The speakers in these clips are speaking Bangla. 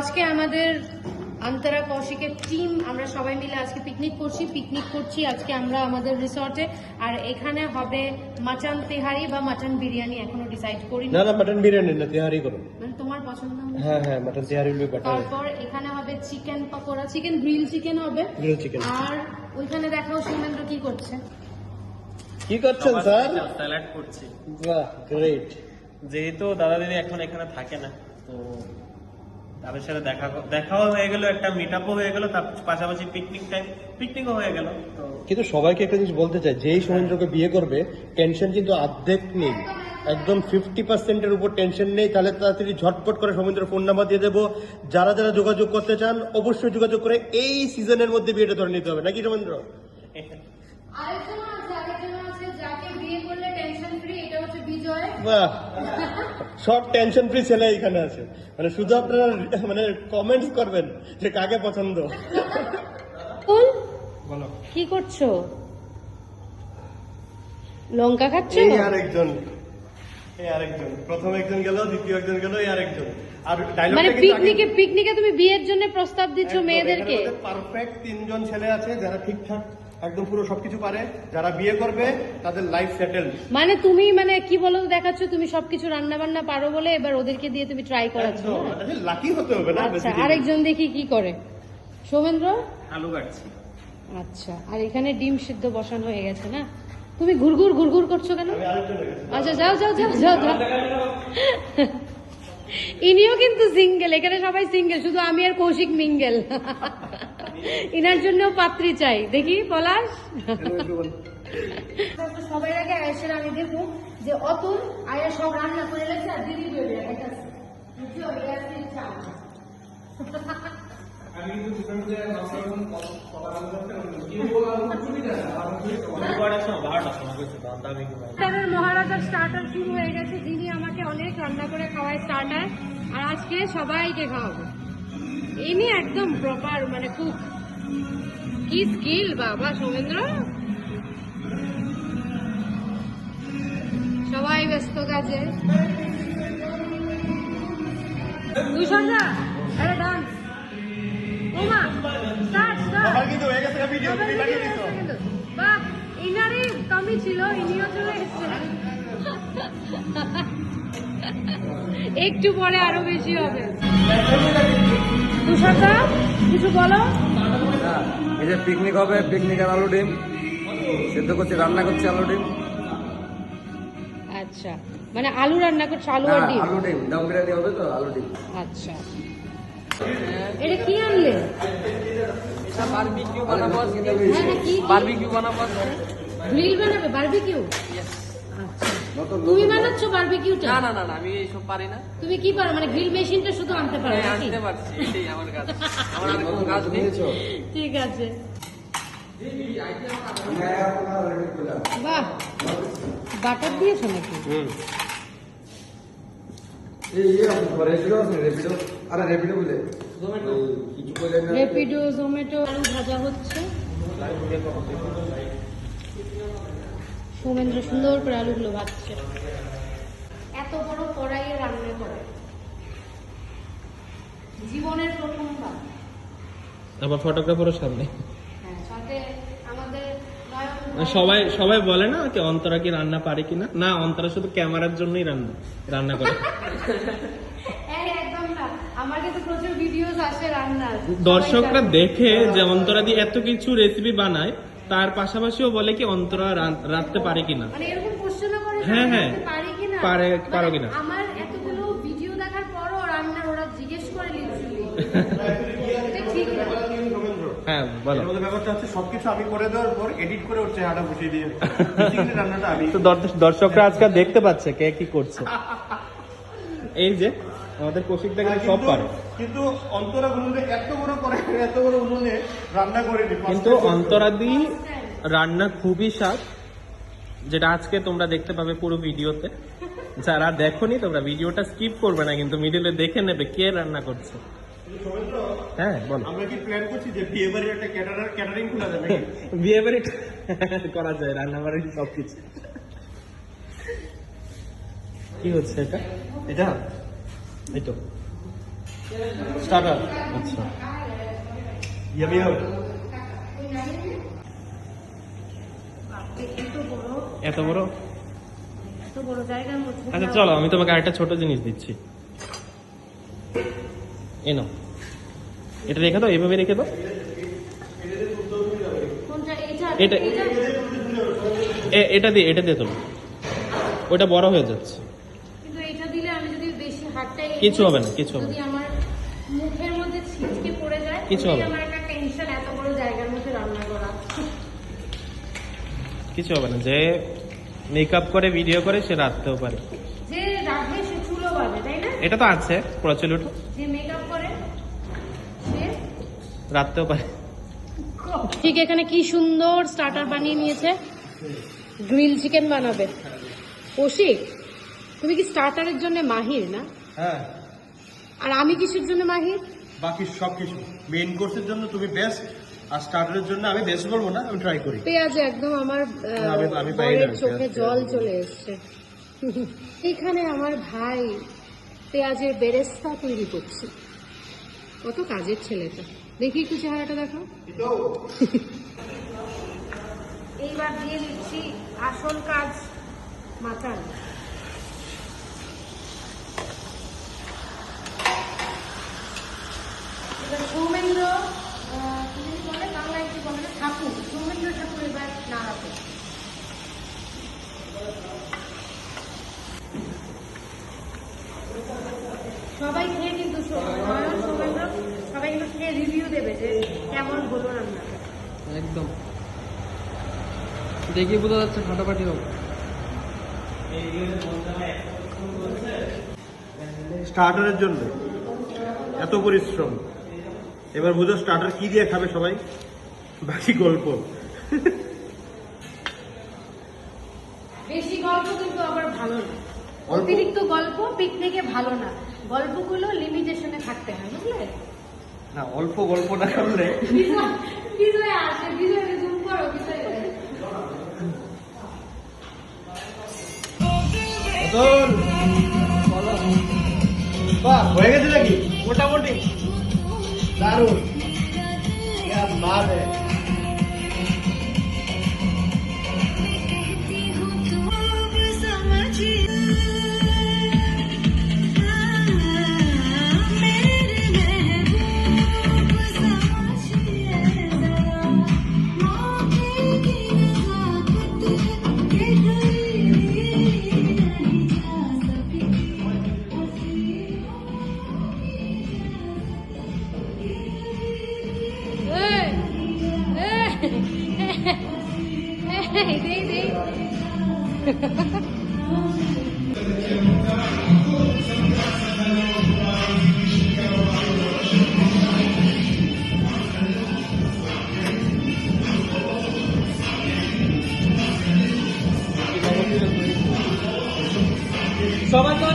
আজকে আমাদের অন্তরা কৌশিকের টিম আমরা সবাই মিলে আজকে পিকনিক করছি আজকে আমরা আমাদের রিসর্টে। আর এখানে হবে মাটন তেহারি বা মাটন বিরিয়ানি, এখনো ডিসাইড করিনি। না মাটন বিরিয়ানি না, তেহারি করো। মানে তোমার পছন্দ? হ্যাঁ mutton tehari will be better. তারপর এখানে হবে চিকেন পকোড়া, গ্রিল চিকেন হবে। আর ওইখানে দেখাও সৌমেন্দ্র কি করছেন স্যার? স্যালাড করছি। বাহ গ্রেট। যেহেতু দাদা দিদি এখন এখানে থাকে না, তো তাদের সাথে দেখাও হয়ে গেল, একটা মিট আপও হয়ে গেল, তার পাশাপাশি পিকনিকও হয়ে গেল। তো কিন্তু সবাইকে একটা জিনিস বলতে চাই, যেই সমুদ্রকে বিয়ে করবে টেনশন কিন্তু অর্ধেক নেই, একদম 50%-এর উপর টেনশন নেই। তাহলে তাড়াতাড়ি ঝটপট করে সমুদ্র ফোন নাম্বার দিয়ে দেবো। যারা যারা যোগাযোগ করতে চান অবশ্যই যোগাযোগ করে এই সিজনের মধ্যে বিয়েটা ধরে নিতে হবে, নাকি সমুদ্র? বাহ, সব টেনশন ফ্রি ছেলে এখানে আছে। মানে শুধু আপনারা মানে কমেন্টস করবেন যে কাকে পছন্দ। বলো কি করছো? লঙ্কা খাচ্ছো? এই আরেকজন প্রথম একজন গেল, দ্বিতীয় একজন গেল, এই আরেকজন। আর মানে পিকনিকে তুমি বিয়ের জন্য প্রস্তাব দিচ্ছ মেয়েদেরকে? পারফেক্ট 3 জন ছেলে আছে যারা ঠিকঠাক একদম পুরো সবকিছু পারে, যারা বিয়ে করবে তাদের লাইফ সেটেলড। মানে তুমি মানে কি বলো দেখাচ্ছ তুমি সবকিছু রান্না বান্না পারো বলে এবার ওদেরকে দিয়ে তুমি ট্রাই করাচ্ছ। লাকি হতে হবে না? আচ্ছা, আরেকজন দেখি কি করে। সৌমেন্দ্র? আলু কাটছি। আচ্ছা, আর এখানে ডিম সিদ্ধ বসানো হয়ে গেছে না? তুমি ঘুরঘুর করছো কেন? আচ্ছা যাও। ইনিও কিন্তু সিঙ্গেল, এখানে সবাই সিঙ্গেল, শুধু আমি আর কৌশিক মিঙ্গেল। ইনার জন্য পাত্রী চাই। দেখি পলাশ। সবাই আগে আয়েশের আমি দেখবো যে অতুল আয়া সব রান্না করে লেগেছে আর দিদি বেরিয়ে গেছে। মহারাজার স্টার্টার শুরু হয়ে গেছে, যিনি আমাকে অনেক রান্না করে খাওয়ায় স্টার্টার, আর আজকে সবাইকে খাওয়াবো। ইনি একদম প্রপার মানে কুক। কি স্কিল বাবা সৌমেন্দ্র! সবাই ব্যস্ত কাজে। তুষারদা আরে ডান্স। ওমা স্টার্ট। বাহ, ইনারই কমই ছিল, ইনিও চলে এসেছেন। একটু পরে আরো বেশি হবে। তুষারদা কিছু বলো। এই যে পিকনিক হবে, পিকনিকের আলু ডিম সিদ্ধ করছি, রান্না করছি আলু ডিম। আচ্ছা, মানে আলু রান্না করছো? আলু আর ডিম? আলু ডিম দম বিরিয়ানি হবে তো, আলু ডিম। আচ্ছা, এটা কি আনলে? বারবিকিউ বানাবো। বারবিকিউ বানাবো। গ্রিল বানাবে? বারবিকিউ? আচ্ছা, তুমি বানাচ্ছো বারবিকিউটা? না আমি এইসব পারি না। তুমি কি পারো? মানে গ্রিল মেশিনটা শুধু আনতে পারো? আনতে পারছি, এটাই আমার কাজ। আমার আর কোনো কাজ নেই। ঠিক আছে। বাহ, বাটার দিয়েছো নাকি? রেপিডো জোম্যাটো। আলু ভাজা হচ্ছে, সৌমেন্দ্র সুন্দর করে আলুগুলো ভাজছে। এত বড় কড়াইয়ে রান্না করে জীবনের প্রথমবার। আবার ফটোগ্রাফারের সামনে হ্যাঁ, সাথে আমাদের সবাই বলে না কি অন্তরা কি রান্না পারে কিনা? না, অন্তরা শুধু ক্যামেরার জন্যই রান্না করে। একদম না, আমার কাছে প্রচুর ভিডিওস আসে রান্নার। দর্শকরা দেখে যে অন্তরা দিয়ে এত কিছু রেসিপি বানায়, তার পাশাপাশিও বলে কি অন্তরা রাঁধতে পারে কিনা। মানে এরকম কোশ্চেনও করে হ্যাঁ পারি কিনা, পারো কিনা। আমার এতগুলো ভিডিও দেখার পরও রান্নার ওরা জিজ্ঞেস করে লিটারালি। ঠিক না? হ্যাঁ বলো। ব্যাপারটা হচ্ছে সবকিছু আমি করে দেওয়ার পর এডিট করে ওর চেহারা বসিয়ে দিয়ে রান্নাটা আমি। তো দর্শকরা আজকে দেখতে পাচ্ছে কে কি করছে। এই যে আমাদের কৌশিক দা সব পারে, কিন্তু অন্তরা উনুনে এত বড় উনুনে রান্না করেনি। কিন্তু অন্তরাদি রান্না খুবই স্বাদ, যেটা আজকে তোমরা দেখতে পাবে পুরো ভিডিওতে। যারা দেখোনি তোমরা ভিডিওটা স্কিপ করবে না, কিন্তু মিডিলে দেখে নেবে কে রান্না করছে। হ্যাঁ বলো। আমরা কি প্ল্যান করছি যে বিয়ে বাড়ির একটা ক্যাটারিং খোলা যাবে? বিয়ে বাড়ি করা যায়, রান্না বাড়ি সবকিছু। কি হচ্ছে এটা? এটা এই তো স্টার্টার আচ্ছা ইয়ামি হবে। এত বড়? এত বড় জায়গার মধ্যে আচ্ছা চলো আমি তোমাকে আরেকটা ছোট জিনিস দিচ্ছি, এনো এটা রেখে দাও, এভাবে রেখে দাও। কোনটা? এইটা? এটা- এটা দিয়ে তোলো, ওটা বড় হয়ে যাচ্ছে। কিন্তু এটা দিলে আমি যদি বেশি হাতটা কিছু হবে না, কিছু হবে যদি না। আমার মুখের মধ্যে ছিটকে পড়ে যায়, কিছু তাহলে হবে না। আমার একটা টেনশন, এত বড় জায়গার মধ্যে রান্না করা। কিছু হবে না, যে মেকআপ করে ভিডিও করে সে রাখতেও পারে। যে রাখবে সে চুলও পাবে, তাই না? এটা তো আছে প্রচলিত, যে মেকআপ করে সে রাখতেও পারে। ঠিক এখানে কি সুন্দর স্টার্টার বানিয়ে নিয়েছে, গ্রিল চিকেন বানাবে। কৌশিক, তুমি কি স্টার্টারের জন্য মাহির না? হ্যাঁ, আর আমি কিসের জন্য মাহির? বাকি সব কিছু মেইন কোর্সের জন্য তুমি বেস্ট, আর স্টার্টারের জন্য আমি বেস্ট বলবো না, আমি ট্রাই করি। পেঁয়াজ একদম আমার আমি পাই না, বরের চোখে পেঁয়াজ। জল চলে এসছে। এখানে আমার ভাই পেঁয়াজের বেরেস্তা তৈরি করছে। কত কাজের ছেলেটা, দেখি একটু চেহারাটা দেখো। এইবার দিয়ে দিচ্ছি আসল কাজ, মাটন। এবার সৌমেন্দ্র তুমি বলে বাংলায় কি বলে না, ঠাকুর, সৌমেন্দ্র ঠাকুর এবার নাড়াবে। সবাই খেয়ে কিন্তু নয়ন, সৌমেন্দ্র সবাই কিন্তু খেয়ে রিভিউ দেবে যে কেমন হলো রান্নাটা। একদম দেখি বোঝা যাচ্ছে ফাটাফাটি হবে। স্টার্টারের জন্য এত পরিশ্রম, এবার বুঝো স্টার্টার কি দিয়ে খাবে সবাই, বাকি গল্প। বেশি গল্প কিন্তু আবার ভালো না, অল্প। অতিরিক্ত গল্প পিকনিকে ভালো না, গল্পগুলো লিমিটেশনে থাকতে হয়, বুঝলে? না, অল্প গল্প না করলে বিজয় আসে, বিজয়কে জুম করো, বিজয় বাহ, হয়ে গেছে নাকি? মোটামুটি দারুণ। ইয়া বাত হ্যায়। সবাই তো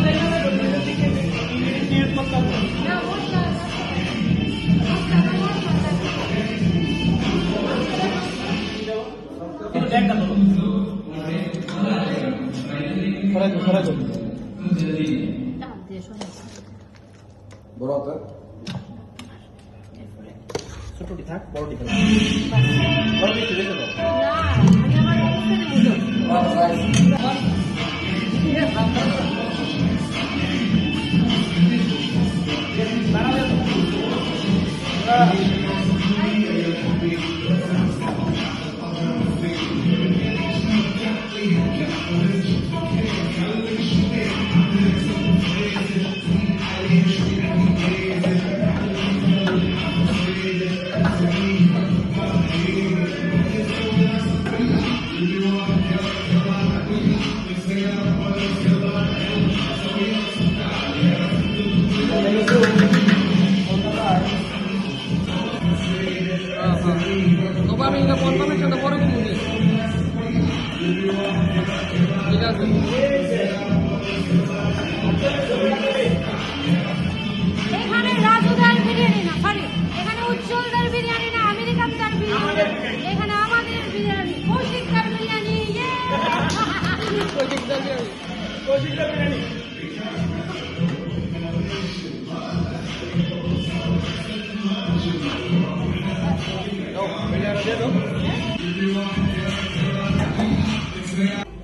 বড় হতে ছোটটি থাক, বড়টি থাক, বড়টি একটু রেখে দাও।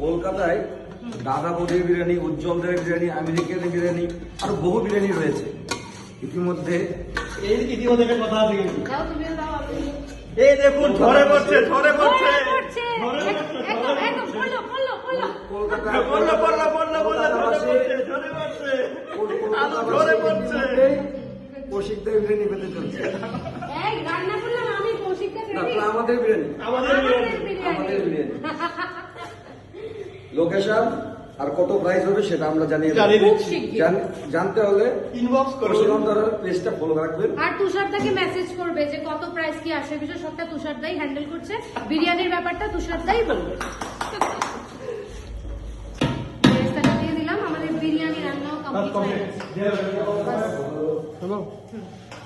কলকাতায় দাদা বৌদির বিরিয়ানি, উজ্জ্বলদের বিরিয়ানি, আমেরিকান বিরিয়ানি, আরো বহু বিরিয়ানি রয়েছে। ইতিমধ্যে এই ইতিমধ্যে একটা কথা আছে কিন্তু দাও তুমিও দাও আমি এই দেখুন ঝরে পড়ছে ঝরে পড়ছে পড়ছে একদম একদম পড়লো পড়লো পড়লো কলকাতায় বললো বললো বললো বললো ঝরে পড়ছে ঝরে পড়ছে কৌশিকদের বিরিয়ানি পেতে চলছে। এই রান্না করলাম আমি কৌশিককে না, রেডি তো আমাদের বিরিয়ানি, আমাদের আমাদের বিরিয়ানি। লোকেশন আর কত প্রাইস হবে সেটা আমরা জানিয়ে দেব। জানিয়ে খুব শিগগির। জানতে হলে ইনবক্স করুন কৌশিকন্দরের পেজটা ফলো রাখবেন। আর তুষারদাকে মেসেজ করবে যে কত প্রাইস কি আসে, বিষয় সবটা তুষারদাই হ্যান্ডেল করছে, বিরিয়ানির ব্যাপারটা তুষারদাই বলবে। বেরেস্তাটা দিয়ে দিলাম, আমাদের বিরিয়ানি রান্নাও কমপ্লিট হয়ে গেছে। হ্যালো